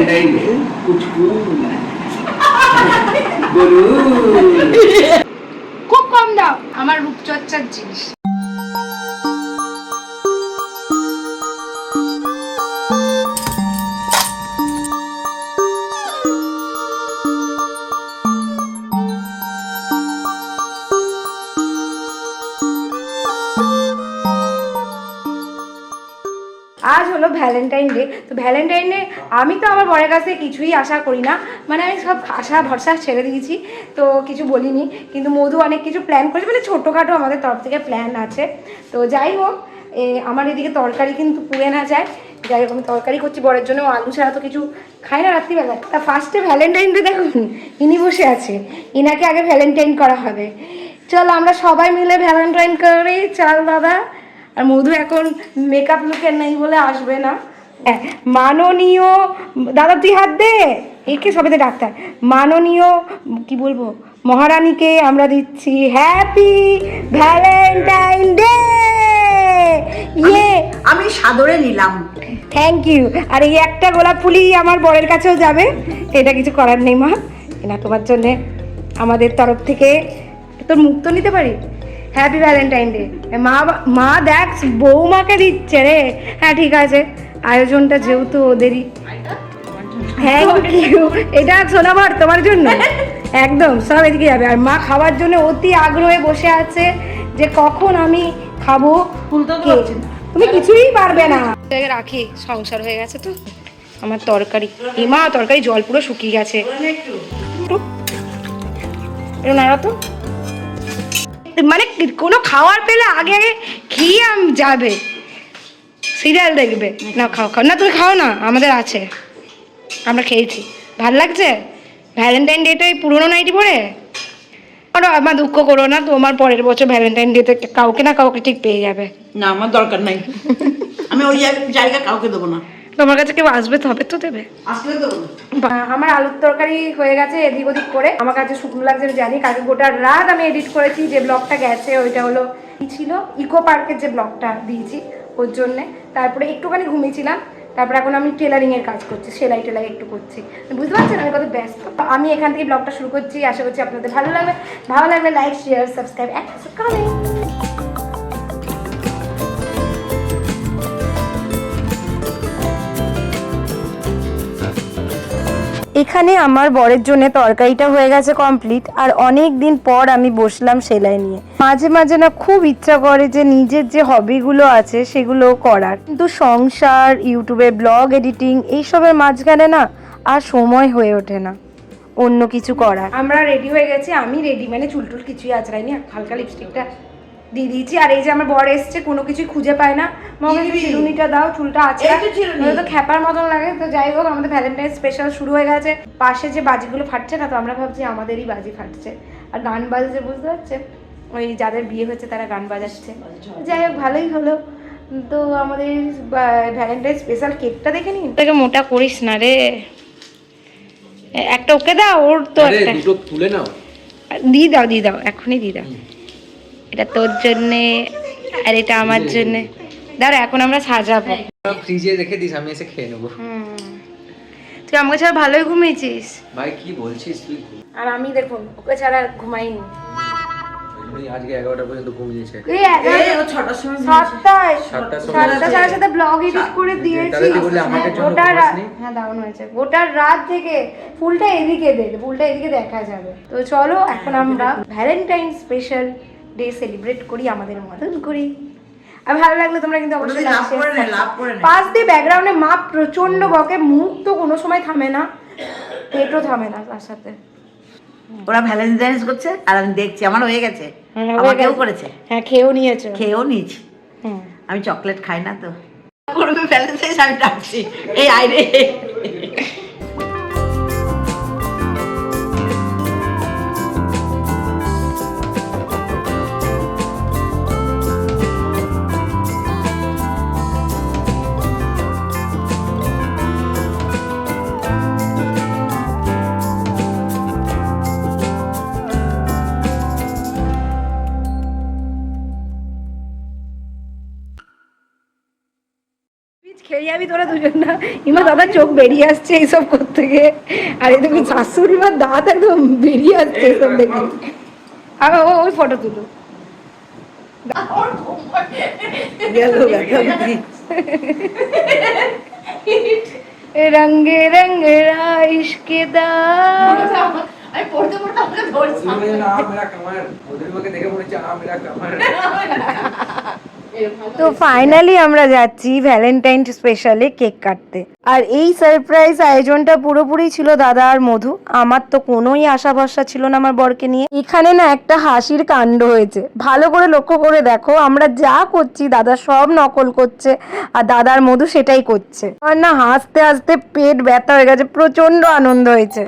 Valentine day খুব কম দাও, আমার রূপচর্চার জিনিস। আজ হলো ভ্যালেন্টাইন ডে। তো ভ্যালেন্টাইন ডে আমি তো আমার বরের কাছে কিছুই আশা করি না, মানে আমি সব আশা ভরসা ছেড়ে দিয়েছি, তো কিছু বলিনি। কিন্তু মধু অনেক কিছু প্ল্যান করেছে, মানে ছোটোখাটো আমাদের তরফ থেকে প্ল্যান আছে। তো যাই হোক, আমার এদিকে তরকারি কিন্তু পুড়ে না যায়। যাই হোক, আমি তরকারি করছি বরের জন্য, আলু ছাড়া তো কিছু খাই না রাত্রিবেলা। তা ফার্স্টে ভ্যালেন্টাইন ডে দেখুন ইনি বসে আছে, ইনাকে আগে ভ্যালেন্টাইন করা হবে। চল আমরা সবাই মিলে ভ্যালেন্টাইন করি, চল দাদা। আর মধু এখন মেকআপ লুকে নেই বলে আসবে না। মাননীয় দাদা তুই হাত দে, একে সবেতে ডাক্তার। মাননীয় কি বলবো, মহারানীকে আমরা দিচ্ছি হ্যাপি ভ্যালেন্টাইন ডে। ইয়ে আমি সাদরে নিলাম, থ্যাংক ইউ। আর এই একটা গোলাপ ফুলই আমার বরের কাছেও যাবে, এটা কিছু করার নেই মা, এটা তোমার জন্যে আমাদের তরফ থেকে। তোর মুখ তো নিতে পারি। Happy Valentine day. মা দেখ বৌমাকে দিচ্ছে রে। হ্যাঁ ঠিক আছে, আয়োজনটা যেহেতু ওদেরই। Thank you. এটা সোনাবার তোমার জন্য একদম সব এদিকে যাবে। আর মা খাওয়ার জন্য অতি আগ্রহে বসে আছে যে কখন আমি খাবো। তুমি কিছুই পারবে না। রাখি, সংসার হয়ে গেছে তো আমার তরকারি। মা তরকারি জল পুরো শুকিয়ে গেছে, নাড়া তো। মানে কোনো খাওয়ার পেলে আগে আগে খেয়ে যাবে, সিরিয়াল দেখবে না। খাও খাও না, তুমি খাও না, আমাদের আছে, আমরা খেয়েছি। ভাল লাগছে ভ্যালেন্টাইন ডেটাই পুরোনো নাইটি পরে। আমার দুঃখ করো না, তোমার পরের বছর ভ্যালেন্টাইন ডেতে কাউকে না কাউকে ঠিক পেয়ে যাবে। না আমার দরকার নাই, আমি ওই জায়গা কাউকে দেবো না। তোমার কাছে কেউ আসবে তবে তো দেবে। আসলে দেবো না। আমার আলুর তরকারি হয়ে গেছে এদিক ওদিক করে। আমার কাছে শুকনো লাগছে আমি জানি, কালকে গোটা রাত আমি এডিট করেছি। যে ব্লগটা গেছে ওইটা হলো কি ছিল, ইকো পার্কের যে ব্লগটা দিয়েছি ওর জন্যে। তারপরে একটুখানি ঘুমিয়েছিলাম। তারপরে এখন আমি টেলারিংয়ের কাজ করছি, সেলাই টেলাই একটু করছি। বুঝতে পারছেন আমি কত ব্যস্ত। আমি এখান থেকে ব্লগটা শুরু করছি, আশা করছি আপনাদের ভালো লাগবে। ভালো লাগলে লাইক শেয়ার সাবস্ক্রাইব কমেন্ট। এখানে আমার বরের জন্য তরকারিটা হয়ে গেছে কমপ্লিট। আর অনেক দিন পর আমি বসলাম সেলাই নিয়ে। মাঝে মাঝে না খুব ইচ্ছা করে যে নিজের যে হবিগুলো আছে সেগুলো করার, কিন্তু সংসার, ইউটিউবে ব্লগ এডিটিং এইসবের মাঝখানে না আর সময় হয়ে ওঠে না অন্য কিছু করার। আমরা রেডি হয়ে গেছি, আমি রেডি, মানে চুল টুল কিছুই আঁচড়াইনি, হালকা লিপস্টিকটা দিয়ে দিয়েছি। আর এই যে আমার বর এসছে, কোনো কিছুই খুঁজে পায় না। মনে চিরুনিটা দাও, চুলটা আছে তো খ্যাপার মতন লাগে। তো যাই হোক, আমাদের ভ্যালেন্টাইন স্পেশাল শুরু হয়ে গেছে। পাশে যে বাজিগুলো ফাটছে না, তো আমরা ভাবছি আমাদেরই বাজি ফাটছে। আর গান বাজছে, বুঝতে পারছে, ওই যাদের বিয়ে হয়েছে তারা গান বাজাচ্ছে। যাই হোক ভালোই হলো। তো আমাদের ভ্যালেন্টাইন স্পেশাল কেকটা দেখে নিন। তোকে মোটা করিস না রে, একটা ওকে দাও, ওর তো একটা দুটো তুলে নাও, দিয়ে দাও এখনই দিয়ে দাও। এটা তোর জন্যে আর এটা আমার জন্যে। দাঁড়া এখন আমরা সাজাবো। ফ্রিজে রেখে দিস, আমি এসে খেয়ে নেবো। তুই আমাকে ছাড়া ভালোই ঘুমিয়েছিস ভাই কি বলছিস তুই? আর আমি দেখুন ওকে ছাড়া ঘুমাইনি। আজকে 11টা পর্যন্ত ঘুমিয়েছে। ছটার সময় সাড়ে সাথে ব্লগ এডিট করে দিয়েছি। হ্যাঁ দারুণ হয়েছে। গোটা রাত থেকে ফুলটা এদিকে দেখা যাবে। তো চলো এখন আমরা ভ্যালেন্টাইন স্পেশাল ডে সেলিব্রেট করি আমাদের মতন করি। আর ভালো লাগলে তোমরা কিন্তু অবশ্যই পাশ দিয়ে ব্যাকগ্রাউন্ডে মা প্রচন্ড বকে, মুখ তো কোনো সময় থামে না, পেটও থামে না তার সাথে। ওরা ভ্যালেন্টাইন্স করছে আর আমি দেখছি, আমার হয়ে গেছে, আমাকেও করেছে। হ্যাঁ খেয়েও নিয়েছে, খেয়েও নিয়েছি। আমি চকলেট খাই না তো করবে ভ্যালেন্টাইন্স, আমি ডাকছি এই আইরে। খেয়ে যাবি তোরা না ইমা দাদা চোখ বেরিয়ে আসছে এইসব করতে গিয়ে, আর এই দেখুন শাশুড়ি মার দাঁত একদম বেরিয়ে আসছে এইসব দেখে। আর ওই ফটো তুলো। রঙ্গে রঙ্গে ইশকে দাম। আমি পড়তে পড়তে আমাকে ধরছি। তো ফাইনালি আমরা যাচ্ছি ভ্যালেন্টাইন স্পেশালে কেক কাটতে। আর এই সারপ্রাইজ আয়োজনটা পুরোপুরি ছিল দাদা আর মধু। আমার তো কোনোই আশা ভরসা ছিল না আমার বরকে নিয়ে। এখানে না একটা হাসির কাণ্ড হয়েছে, ভালো করে লক্ষ্য করে দেখো। আমরা যা করছি দাদা সব নকল করছে, আর দাদার মধু সেটাই করছে। আর না হাসতে হাসতে পেট ব্যথা হয়ে গেছে, প্রচন্ড আনন্দ হয়েছে।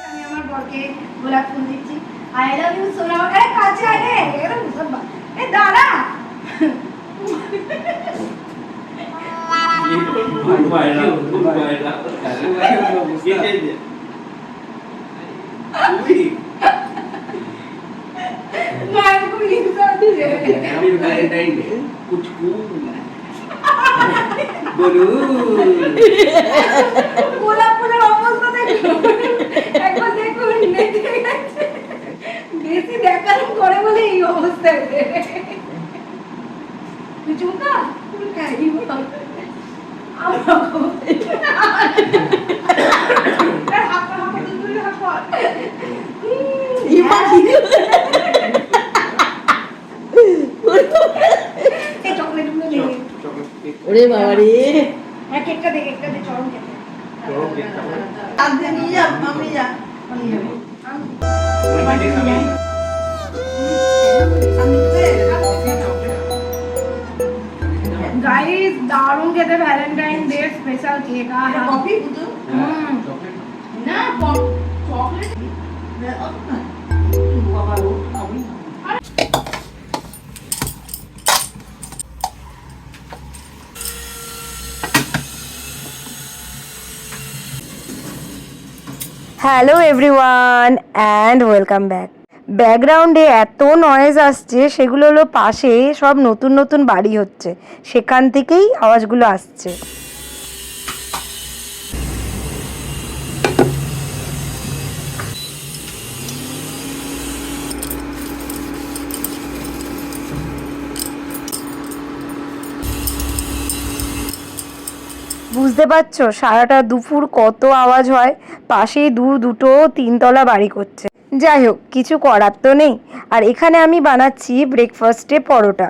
আমি আমার বরকে গোলাপ ফুল দিচ্ছি। আই লাভ ইউ সোনা। এ কাছে আয় রে, এরকম এ দাঁড়া। মায়ের খুব হিংসা হচ্ছে। গোলাপ ফুলের অবস্থা দেখুন, একবার দেখুন নেচে গেছে। বেশি দেখানো করে বলে এই অবস্থা। তুই চুমকা তুই খাইব ওরে বাবা রে, হ্যাঁ কেকটা দে, কেকটা দে, চরম কেকটা। আজকে নিয়ে যা, আমি যা। গাইস দারুণ খেতে Valentine day special cake. Coffee বুঝো না, চকলেট বাবা ও আমি hello everyone and welcome back. ব্যাকগ্রাউন্ডে এত নয়েজ আসছে, সেগুলো হলো পাশে সব নতুন নতুন বাড়ি হচ্ছে, সেখান থেকেই আওয়াজগুলো আসছে। বুঝতে পারছো সারাটা দুপুর কত আওয়াজ হয়, পাশেই দুটো তিনতলা বাড়ি করছে। যাই হোক, কিছু করার তো নেই। আর এখানে আমি বানাচ্ছি ব্রেকফাস্টে পরোটা।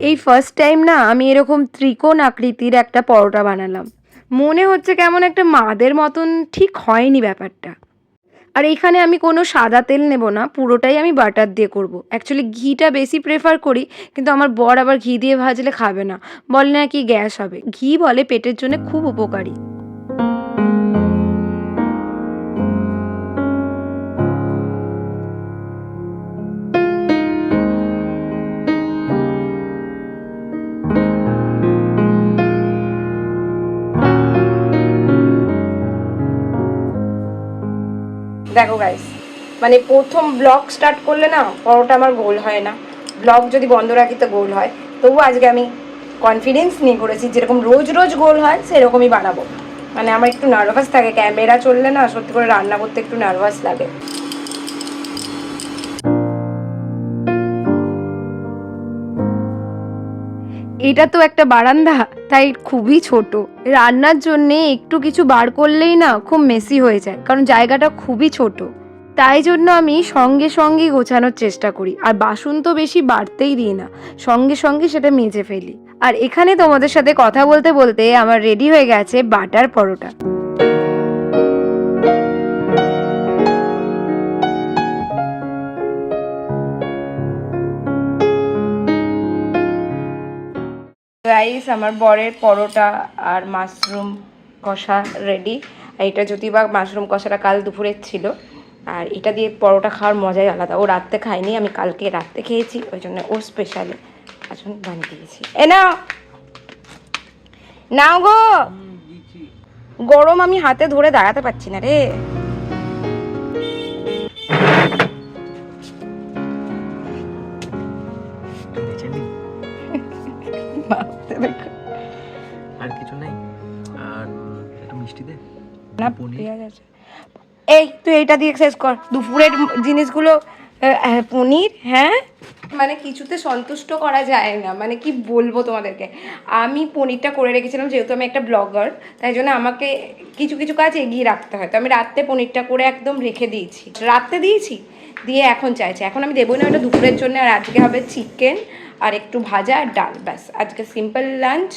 এই ফার্স্ট টাইম না আমি এরকম ত্রিকোণ আকৃতির একটা পরোটা বানালাম। মনে হচ্ছে কেমন একটা মাদের মতন, ঠিক হয়নি ব্যাপারটা। আর এইখানে আমি কোনো সাদা তেল নেব না, পুরোটাই আমি বাটার দিয়ে করব। অ্যাকচুয়ালি ঘিটা বেশি প্রেফার করি, কিন্তু আমার বর আবার ঘি দিয়ে ভাজলে খাবে না, বলে না কি গ্যাস হবে। ঘি বলে পেটের জন্য খুব উপকারী। দেখো গাইস, মানে প্রথম ব্লগ স্টার্ট করলে না পরোটা আমার গোল হয় না, ব্লগ যদি বন্ধ রাখি তো গোল হয়। তবু আজকে আমি কনফিডেন্স নিয়ে করেছি, যেরকম রোজ রোজ গোল হয় সেরকমই বানাবো। মানে আমার একটু নার্ভাস থাকে, ক্যামেরা চললে না সত্যি করে রান্না করতে একটু নার্ভাস লাগে। এটা তো একটা বারান্দা, তাই খুবই ছোট। রান্নার জন্যে একটু কিছু বার করলেই না খুব মেসি হয়ে যায়, কারণ জায়গাটা খুবই ছোট। তাই জন্য আমি সঙ্গে সঙ্গে গোছানোর চেষ্টা করি, আর বাসন তো বেশি বাড়তেই দিই না, সঙ্গে সঙ্গে সেটা মেজে ফেলি। আর এখানে তোমাদের সাথে কথা বলতে বলতে আমার রেডি হয়ে গেছে বাটার পরোটা। রাইস আমার বরের পরোটা আর মাশরুম কষা রেডি। এটা যদি বা মাশরুম কষাটা কাল দুপুরের ছিল, আর এটা দিয়ে পরোটা খাওয়ার মজাই আলাদা। ও রাত্রে খায়নি, আমি কালকে রাত্রে খেয়েছি, ওই জন্য ওর স্পেশালি এখন বানিয়ে দিয়েছি। এ নাও নাও গো, গরম আমি হাতে ধরে দাঁড়াতে পারছি না রে। আর কিছু নাই, আর একটু মিষ্টি দে না পেঁয়াজ আছে। এই তুই এইটা দিয়ে শেষ কর দুপুরের জিনিসগুলো। পনির, হ্যাঁ মানে কিছুতে সন্তুষ্ট করা যায় না, মানে কি বলবো তোমাদেরকে। আমি পনিরটা করে রেখেছিলাম, যেহেতু আমি একটা ব্লগার, তাই জন্য আমাকে কিছু কিছু কাজ এগিয়ে রাখতে হয়। তো আমি রাত্রে পনিরটা করে একদম রেখে দিয়েছি, রাত্রে দিয়েছি, দিয়ে এখন চাইছে, এখন আমি দেবো না, ওটা দুপুরের জন্য। আর আজকে হবে চিকেন আর একটু ভাজা আর ডাল, ব্যাস আজকে সিম্পল লাঞ্চ।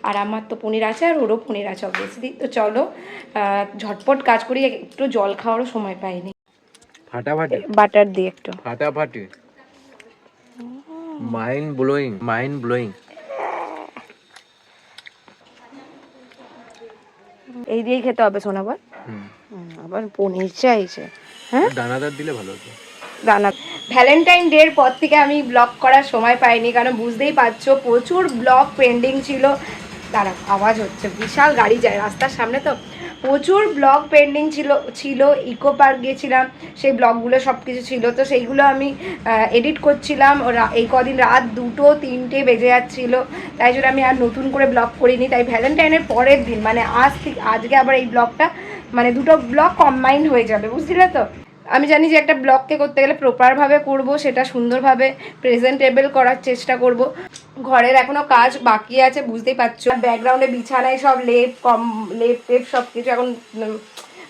আর আমার তো পনির আছে, আর ওরও পনির আছে অবভিয়াসলি। তো চলো ঝটপট কাজ করি, একটু জল খাওয়ারও সময় পাইনি। ফাটাফাটি বাটার দিয়ে একটু ফাটাফাটি, মাইন্ড ব্লোয়িং, মাইন্ড ব্লোয়িং। এই দিয়েই খেতে হবে শোনা বল। আবার পনির চাইছে, হ্যাঁ দানাদার দিলে ভালো হতো। দানা। ভ্যালেন্টাইন ডের পর থেকে আমি ব্লগ করার সময় পাইনি, কারণ বুঝতেই পারছো প্রচুর ব্লগ পেন্ডিং ছিল। তারা আওয়াজ হচ্ছে, বিশাল গাড়ি যায় রাস্তার সামনে, তো প্রচুর ব্লগ পেন্ডিং ছিল ইকো পার্ক গিয়েছিলাম, সেই ব্লগগুলো সব কিছু ছিল, তো সেইগুলো আমি এডিট করছিলাম। এই কদিন রাত 2-3 বেজে যাচ্ছিলো, তাই জন্য আমি আর নতুন করে ব্লগ করিনি। তাই ভ্যালেন্টাইনের পরের দিন মানে আজকে আবার এই ব্লগটা, মানে দুটো ব্লগ কম্বাইন হয়ে যাবে, বুঝলে তো। আমি জানি যে একটা ব্লগকে করতে গেলে প্রপারভাবে করব, সেটা সুন্দরভাবে প্রেজেন্টেবল করার চেষ্টা করব। ঘরের এখনও কাজ বাকি আছে, বুঝতেই পারছো। ব্যাকগ্রাউন্ডে বিছানায় সব লেপ টেপ সব কিছু এখন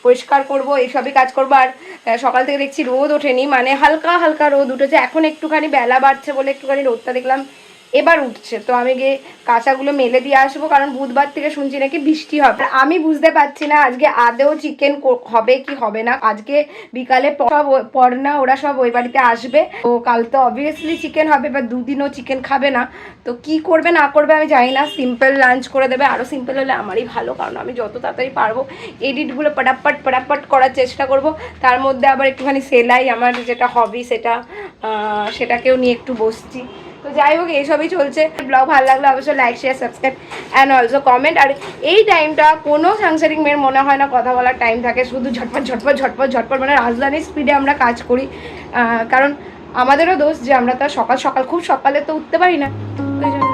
পরিষ্কার করব, এইসবই কাজ করবো। আর সকাল থেকে দেখছি রোদ ওঠেনি, মানে হালকা হালকা রোদ উঠেছে, এখন একটুখানি বেলা বাড়ছে বলে একটুখানি রোদটা দেখলাম এবার উঠছে। তো আমি গিয়ে কাঁচাগুলো মেলে দিয়ে আসবো, কারণ বুধবার থেকে শুনছি নাকি বৃষ্টি হবে। আমি বুঝতে পারছি না আজকে আদেও চিকেন হবে কি হবে না। আজকে বিকালে সব পড়না ওরা সব ওই বাড়িতে আসবে, তো কাল তো অবভিয়াসলি চিকেন হবে, বা দুদিনও চিকেন খাবে না। তো কি করবে না করবে আমি জানি না, সিম্পল লাঞ্চ করে দেবে। আরও সিম্পল হলে আমারই ভালো, কারণ আমি যত তাড়াতাড়ি পারবো এডিটগুলো পটাপট করার চেষ্টা করব। তার মধ্যে আবার একটুখানি সেলাই, আমার যেটা হবি সেটাকেও নিয়ে একটু বসছি। তো যাই হোক এইসবই চলছে। ব্লগ ভালো লাগলে অবশ্যই like share subscribe and also comment. আর এই টাইমটা কোনো সাংসারিক মেয়ের মনে হয় না কথা বলার টাইম থাকে, শুধু ঝটপট মানে রাজধানীর স্পিডে আমরা কাজ করি। কারণ আমাদেরও দোষ যে আমরা তো সকাল খুব সকালে তো উঠতে পারি না, ওই জন্য।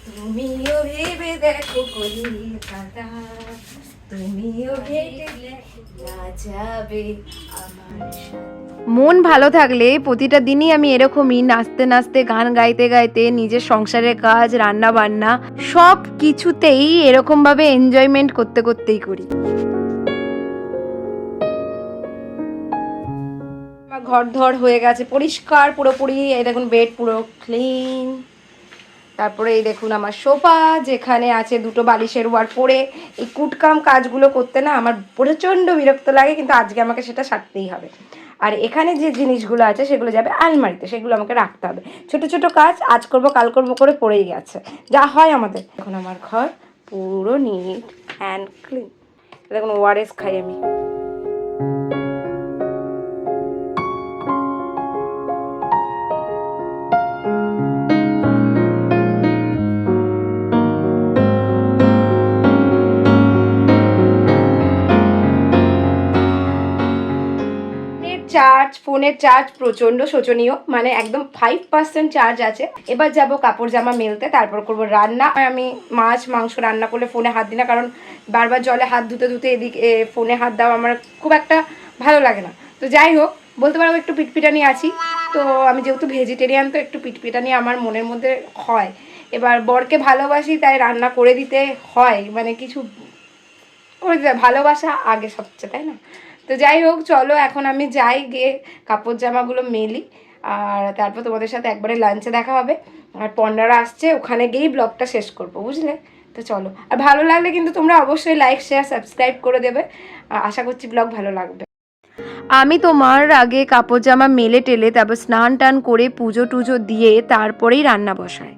তুমিও ভেবে দেখো কলিকাতা, তুমিও ভেবে যাবে আমার সাথে। মন ভালো থাকলে প্রতিটা দিনই আমি এরকমই নাচতে নাচতে, গান গাইতে গাইতে, নিজের সংসারের কাজ, রান্না বান্না সব কিছুতেই এরকমভাবে এনজয়মেন্ট করতে করতেই করি। আমার ঘর ধর হয়ে গেছে পরিষ্কার পুরোপুরি। এই দেখুন বেড পুরো ক্লিন। তারপরে এই দেখুন আমার সোফা, যেখানে আছে দুটো বালিশের ওয়ার পরে। এই কুটকাম কাজগুলো করতে না আমার প্রচণ্ড বিরক্ত লাগে, কিন্তু আজকে আমাকে সেটা সারতেই হবে। আর এখানে যে জিনিসগুলো আছে সেগুলো যাবে আলমারিতে, সেগুলো আমাকে রাখতে হবে। ছোট ছোট কাজ আজ করব কাল করব করে পড়েই গেছে, যা হয় আমাদের। এখন আমার ঘর পুরো নিট অ্যান্ড ক্লিন। দেখুন ওআরএস খাই আমি। ফোনের চার্জ প্রচণ্ড শোচনীয়, মানে একদম 5% চার্জ আছে। এবার যাব কাপড় জামা মেলতে, তারপর করব রান্না। আমি মাছ মাংস রান্না করলে ফোনে হাত দিই না, কারণ বারবার জলে হাত ধুতে এদিকে ফোনে হাত দেওয়া আমার খুব একটা ভালো লাগে না। তো যাই হোক, বলতে পারবো একটু পিটপিটানি আছি। তো আমি যেহেতু ভেজিটেরিয়ান, তো একটু পিটপিটানি আমার মনের মধ্যে হয়। এবার বরকে ভালোবাসি, তাই রান্না করে দিতে হয়, মানে কিছু করে দিতে, ভালোবাসা আগে সবচেয়ে, তাই না? তো যাই হোক চলো, এখন আমি যাই, গিয়ে কাপড় জামাগুলো মেলি, আর তারপর তোমাদের সাথে একবারে লাঞ্চে দেখা হবে। আর পন্ডারা আসছে, ওখানে গিয়েই ব্লগটা শেষ করবো, বুঝলে? তো চলো, আর ভালো লাগলে কিন্তু তোমরা অবশ্যই লাইক শেয়ার সাবস্ক্রাইব করে দেবে। আশা করছি ব্লগ ভালো লাগবে। আমি তোমার আগে কাপড় জামা মেলে টেলে তারপর স্নান টান করে পুজো টুজো দিয়ে তারপরেই রান্না বসাই।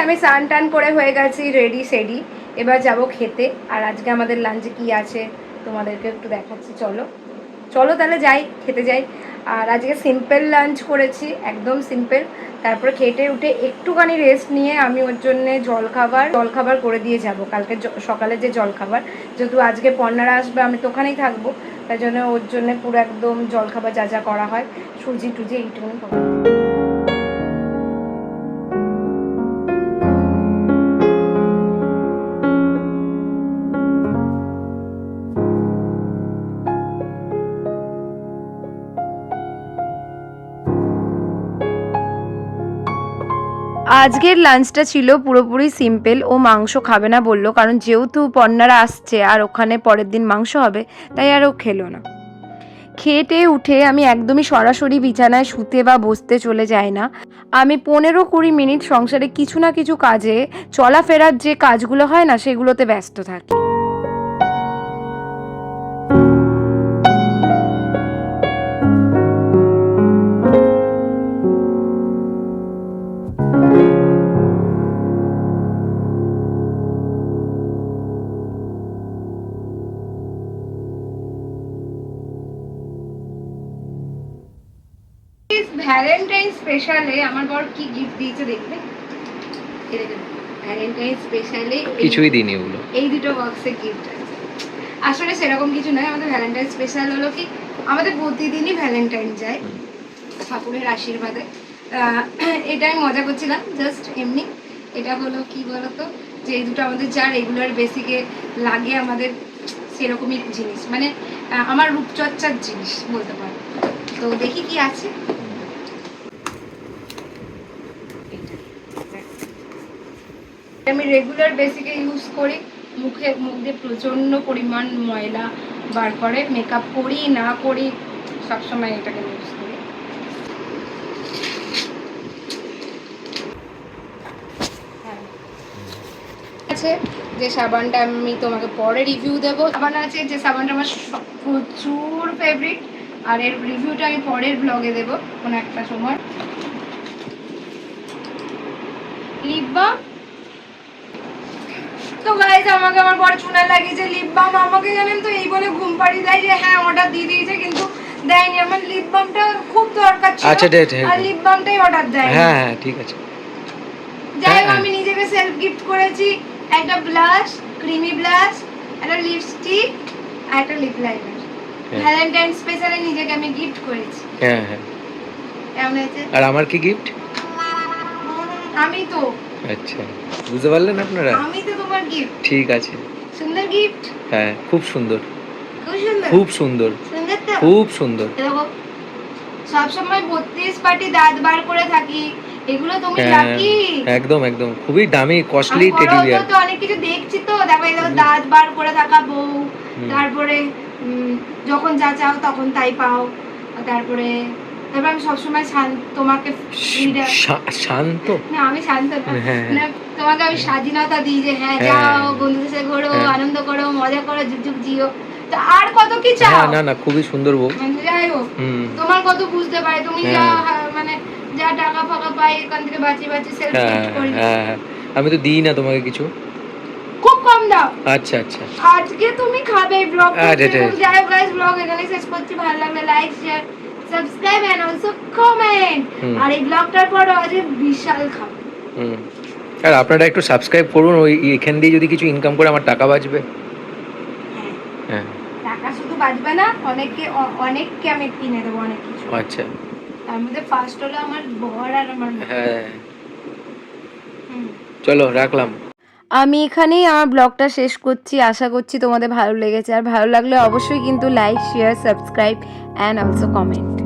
আমি স্নান টান করে হয়ে গেছি রেডি সেডি, এবার যাব খেতে। আর আজকে আমাদের লাঞ্চে কি আছে তোমাদেরকে একটু দেখাচ্ছি, চলো চলো তাহলে যাই, খেতে যাই। আর আজকে সিম্পল লাঞ্চ করেছি, একদম সিম্পল। তারপরে খেটে উঠে একটুখানি রেস্ট নিয়ে আমি ওর জন্যে জলখাবার করে দিয়ে যাব কালকে সকালে যে জলখাবার, যেহেতু আজকে পর্ণারা আসবে আমি তো ওখানেই থাকবো, তাই জন্য ওর জন্য পুরো একদম জলখাবার যা যা করা হয় সুজি টুজি এইটুকুনি করা। আজকের লাঞ্চটা ছিল পুরোপুরি সিম্পল। ও মাংস খাবে না বললো, কারণ যেহেতু পর্ণারা আসছে আর ওখানে পরের দিন মাংস হবে, তাই আর ও খেলো না। খেটে উঠে আমি একদমই সরাসরি বিছানায় শুতে বা বসতে চলে যাই না। আমি 15-20 মিনিট সংসারে কিছু না কিছু কাজে চলাফেরার যে কাজগুলো হয় না সেগুলোতে ব্যস্ত থাকি। ভ্যালেন্টাইন স্পেশালে আমার বর কি গিফট দিয়েছে দেখবে, ভ্যালেন্টাইন স্পেশালে কিছুই দিইনি ওগুলো, এই দুটো বক্সে গিফট আছে। আসলে সেরকম কিছু নয়, আমাদের ভ্যালেন্টাইন স্পেশাল হলো কি আমাদের প্রতিদিনই ভ্যালেন্টাইন যায় ঠাকুরের আশীর্বাদে। এটা আমি মজা করছিলাম জাস্ট এমনি। এটা হলো কি বলতো, যে এই দুটো আমাদের যা রেগুলার বেসিকে লাগে আমাদের সেরকমই জিনিস, মানে আমার রূপচর্চার জিনিস বলতে পারো। তো দেখি কি আছে। আমি রেগুলার বেসিকে ইউজ করি, মুখ দিয়ে প্রচন্ড পরিমাণ ময়লা বার করে, মেকআপ করি না করি সবসময় এটাকে ইউজ করি। আছে যে সাবানটা আমি তোমাকে পরে রিভিউ দেবো। সাবান আছে যে সাবানটা আমার প্রচুর ফেভারিট, আর এর রিভিউটা আমি পরের ব্লগে দেবো কোনো একটা সময়। লিপ বাম, তো গাইজ আমাকে আমার বড় চুনা লাগিয়েছে লিপ বাম। আমাকে জানেন তো এই বলে ঘুম পাড়িয়ে দেয় যে হ্যাঁ অর্ডার দিয়ে দিয়েছে, কিন্তু দেয়নি। আমার লিপ বামটা খুব দরকার ছিল, আচ্ছা আর লিপ বামটাই অর্ডার দেয়। হ্যাঁ হ্যাঁ ঠিক আছে। যাই হোক, আমি নিজেকে সেলফ গিফট করেছি একটা ব্লাশ, ক্রিমি ব্লাশ, একটা লিপস্টিক আর একটা লিপ লাইনার। ভ্যালেন্টাইন স্পেশালে নিজেকে আমি গিফট করেছি। হ্যাঁ হ্যাঁ। কেমন হয়েছে? আর আমার কি গিফট? আমি তো, আচ্ছা বুঝতে পারলেন আপনারা, আমি তো তোমার গিফট। ঠিক আছে। সুন্দর গিফট? হ্যাঁ খুব সুন্দর, খুব সুন্দর, খুব সুন্দর, সুন্দর তো, খুব সুন্দর। দেখো সবসময় 32 পাটি দাঁত বার করে থাকি, এগুলো তুমি লাকি। একদম একদম খুবই দামি কস্টলি টেডি বিয়ার। তো অনেক কিছু দেখছি তো, দেখো এই দাঁত বার করে থাকা বউ, তারপরে যখন যা চাও তখন তাই পাও, তারপরে আমি সবসময় তোমাকে শান্ত না, আমি শান্ত না, তোমাকে আমি স্বাধীনতা দিই যে হ্যাঁ যাও বন্ধুদের সাথে ঘোরো, আনন্দ করো, মজা করো, যুগ যুগ জিও। তো আর কত কি চাও? না না খুবই সুন্দর বউ। যাই হোক, তোমার কত বুঝতে পারে, তুমি যা মানে যা টাকা ফাঁকা পাই এখান থেকে বাঁচিয়ে বাঁচিয়ে সেলফ গিফট করি। আমি তো দিই না তোমাকে কিছু, খুব কম দাও। আচ্ছা আচ্ছা। আজকে তুমি খাবে ব্লগ করতে। যাই হোক গাইস, ব্লগ এখানে শেষ করছি। ভালো লাগলে like share subscribe and also comment. আর এই ব্লগটার পর আজ বিশাল খাবো। আর আপনারা একটু সাবস্ক্রাইব করুন, ওই এখান দিয়ে যদি কিছু ইনকাম করে আমার টাকা বাঁচবে। হ্যাঁ টাকা শুধু বাঁচবে না, অনেককে আমি কিনে দেবো অনেক কিছু। আচ্ছা, তার মধ্যে ফার্স্ট হলো আমার বর আর আমার। হ্যাঁ চলো রাখলাম। আমি এখানেই আমার ব্লগটা শেষ করছি। আশা করছি তোমাদের ভালো লেগেছে, আর ভালো লাগলে অবশ্যই কিন্তু like share subscribe and also comment.